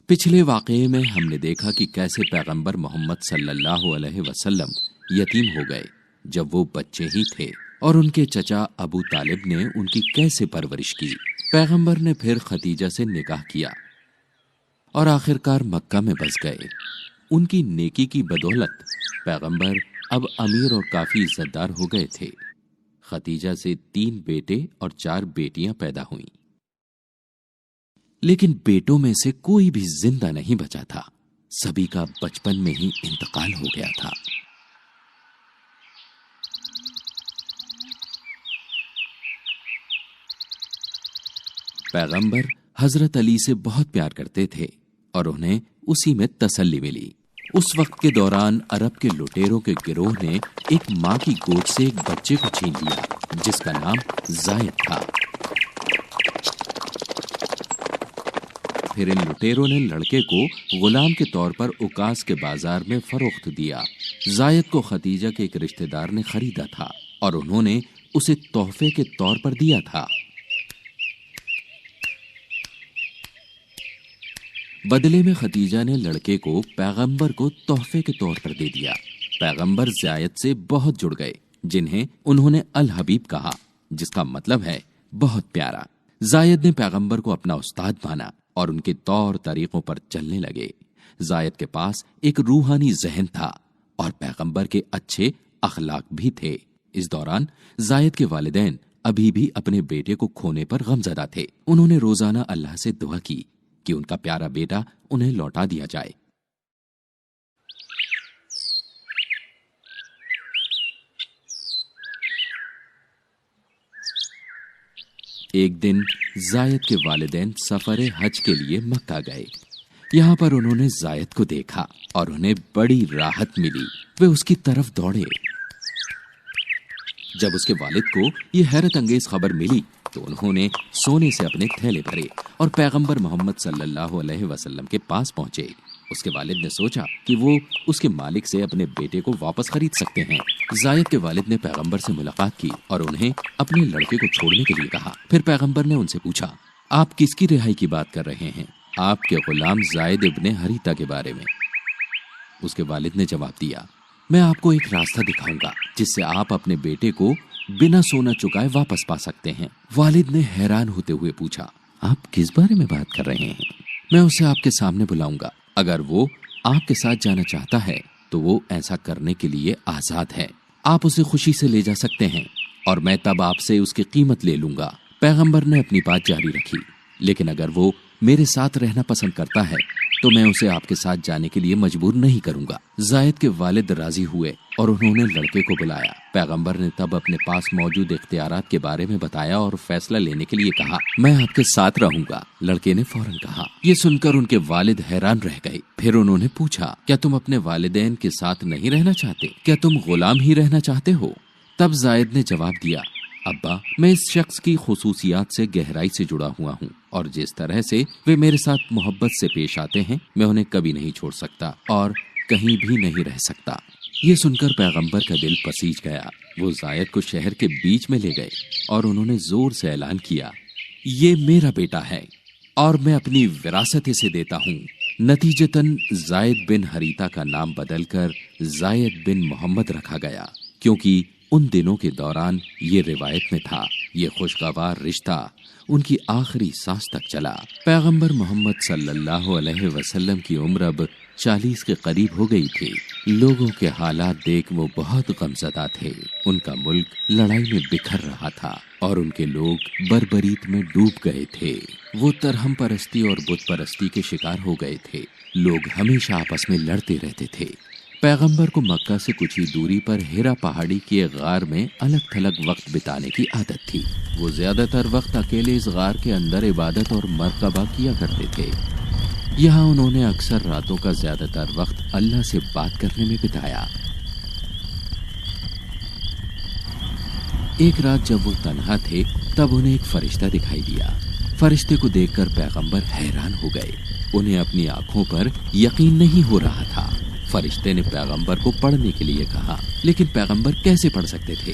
پچھلے واقعے میں ہم نے دیکھا کہ کیسے پیغمبر محمد صلی اللہ علیہ وسلم یتیم ہو گئے جب وہ بچے ہی تھے، اور ان کے چچا ابو طالب نے ان کی کیسے پرورش کی۔ پیغمبر نے پھر خدیجہ سے نکاح کیا اور آخرکار مکہ میں بس گئے۔ ان کی نیکی کی بدولت پیغمبر اب امیر اور کافی عزت دار ہو گئے تھے۔ خدیجہ سے 3 بیٹے اور 4 بیٹیاں پیدا ہوئیں، لیکن بیٹوں میں سے کوئی بھی زندہ نہیں بچا تھا، سبھی کا بچپن میں ہی انتقال ہو گیا تھا۔ پیغمبر حضرت علی سے بہت پیار کرتے تھے اور انہیں اسی میں تسلی ملی۔ اس وقت کے دوران عرب کے لٹیروں کے گروہ نے ایک ماں کی گود سے ایک بچے کو چھین لیا جس کا نام زائد تھا۔ پھر ان لٹیروں نے لڑکے کو غلام کے طور پر عکاظ کے بازار میں فروخت دیا۔ زائد کو خدیجہ کے ایک رشتہ دار نے خریدا تھا اور انہوں نے اسے تحفے کے طور پر دیا تھا۔ بدلے میں خدیجہ نے لڑکے کو پیغمبر کو تحفے کے طور پر دے دیا۔ پیغمبر زائد سے بہت جڑ گئے، جنہیں انہوں نے الحبیب کہا، جس کا مطلب ہے بہت پیارا۔ زائد نے پیغمبر کو اپنا استاد مانا اور ان کے طور طریقوں پر چلنے لگے۔ زائد کے پاس ایک روحانی ذہن تھا اور پیغمبر کے اچھے اخلاق بھی تھے۔ اس دوران زائد کے والدین ابھی بھی اپنے بیٹے کو کھونے پر غمزدہ تھے۔ انہوں نے روزانہ اللہ سے دعا کی کہ ان کا پیارا بیٹا انہیں لوٹا دیا جائے۔ ایک دن زائد کے والدین سفر حج کے لیے مکہ گئے۔ یہاں پر انہوں نے زائد کو دیکھا اور انہیں بڑی راحت ملی۔ وہ اس کی طرف دوڑے۔ جب اس کے والد کو یہ حیرت انگیز خبر ملی تو انہوں نے سونے سے اپنے تھیلے بھرے اور پیغمبر محمد صلی اللہ علیہ وسلم کے پاس پہنچے۔ اس کے والد نے سوچا کہ وہ اس کے مالک سے اپنے بیٹے کو واپس خرید سکتے ہیں۔ زائد کے والد نے پیغمبر سے ملاقات کی اور انہیں اپنے لڑکے کو چھوڑنے کے لیے کہا۔ پھر پیغمبر نے ان سے پوچھا، آپ کس کی رہائی کی بات کر رہے ہیں؟ آپ کے غلام زائد ابن حریثہ کے بارے میں۔ اس کے والد نے جواب دیا، میں آپ کو ایک راستہ دکھاؤں گا جس سے آپ اپنے بیٹے کو بنا سونا چکائے واپس پا سکتے ہیں۔ والد نے حیران ہوتے ہوئے پوچھا، آپ کس بارے میں بات کر رہے ہیں؟ میں اسے آپ کے سامنے بلاؤں گا۔ اگر وہ آپ کے ساتھ جانا چاہتا ہے تو وہ ایسا کرنے کے لیے آزاد ہے۔ آپ اسے خوشی سے لے جا سکتے ہیں اور میں تب آپ سے اس کی قیمت لے لوں گا۔ پیغمبر نے اپنی بات جاری رکھی، لیکن اگر وہ میرے ساتھ رہنا پسند کرتا ہے تو میں اسے آپ کے ساتھ جانے کے لیے مجبور نہیں کروں گا۔ زائد کے والد راضی ہوئے اور انہوں نے لڑکے کو بلایا۔ پیغمبر نے تب اپنے پاس موجود اختیارات کے بارے میں بتایا اور فیصلہ لینے کے لیے کہا، میں آپ کے ساتھ رہوں گا۔ لڑکے نے فوراً کہا۔ یہ سن کر ان کے والد حیران رہ گئے۔ پھر انہوں نے پوچھا، کیا تم اپنے والدین کے ساتھ نہیں رہنا چاہتے؟ کیا تم غلام ہی رہنا چاہتے ہو؟ تب زائد نے جواب دیا، ابا، میں اس شخص کی خصوصیات سے گہرائی سے جڑا ہوا ہوں اور جس طرح سے وہ میرے ساتھ محبت سے پیش آتے ہیں میں انہیں کبھی نہیں چھوڑ سکتا اور کہیں بھی نہیں رہ سکتا۔ یہ سن کر پیغمبر کا دل پسیج گیا۔ وہ زائد کو شہر کے بیچ میں لے گئے اور انہوں نے زور سے اعلان کیا، یہ میرا بیٹا ہے اور میں اپنی وراثت اسے دیتا ہوں۔ نتیجتاً زائد بن حریثہ کا نام بدل کر زائد بن محمد رکھا گیا، کیونکہ ان دنوں کے دوران یہ روایت میں تھا۔ یہ خوشگوار رشتہ ان کی آخری سانس تک چلا۔ پیغمبر محمد صلی اللہ علیہ وسلم کی عمر اب 40 کے قریب ہو گئی تھی۔ لوگوں کے حالات دیکھ وہ بہت غمزدہ تھے۔ ان کا ملک لڑائی میں بکھر رہا تھا اور ان کے لوگ بربریت میں ڈوب گئے تھے۔ وہ ترہم پرستی اور بت پرستی کے شکار ہو گئے تھے۔ لوگ ہمیشہ آپس میں لڑتے رہتے تھے۔ پیغمبر کو مکہ سے کچھ ہی دوری پر ہیرا پہاڑی کے غار میں الگ تھلگ وقت بتانے کی عادت تھی۔ وہ زیادہ تر وقت اکیلے اس غار کے اندر عبادت اور مراقبہ کیا کرتے تھے۔ یہاں انہوں نے اکثر راتوں کا زیادہ تر وقت اللہ سے بات کرنے میں بتایا۔ ایک رات جب وہ تنہا تھے تب انہیں ایک فرشتہ دکھائی دیا۔ فرشتے کو دیکھ کر پیغمبر حیران ہو گئے۔ انہیں اپنی آنکھوں پر یقین نہیں ہو رہا تھا۔ فرشتے نے پیغمبر کو پڑھنے کے لیے کہا، لیکن پیغمبر کیسے پڑھ سکتے تھے؟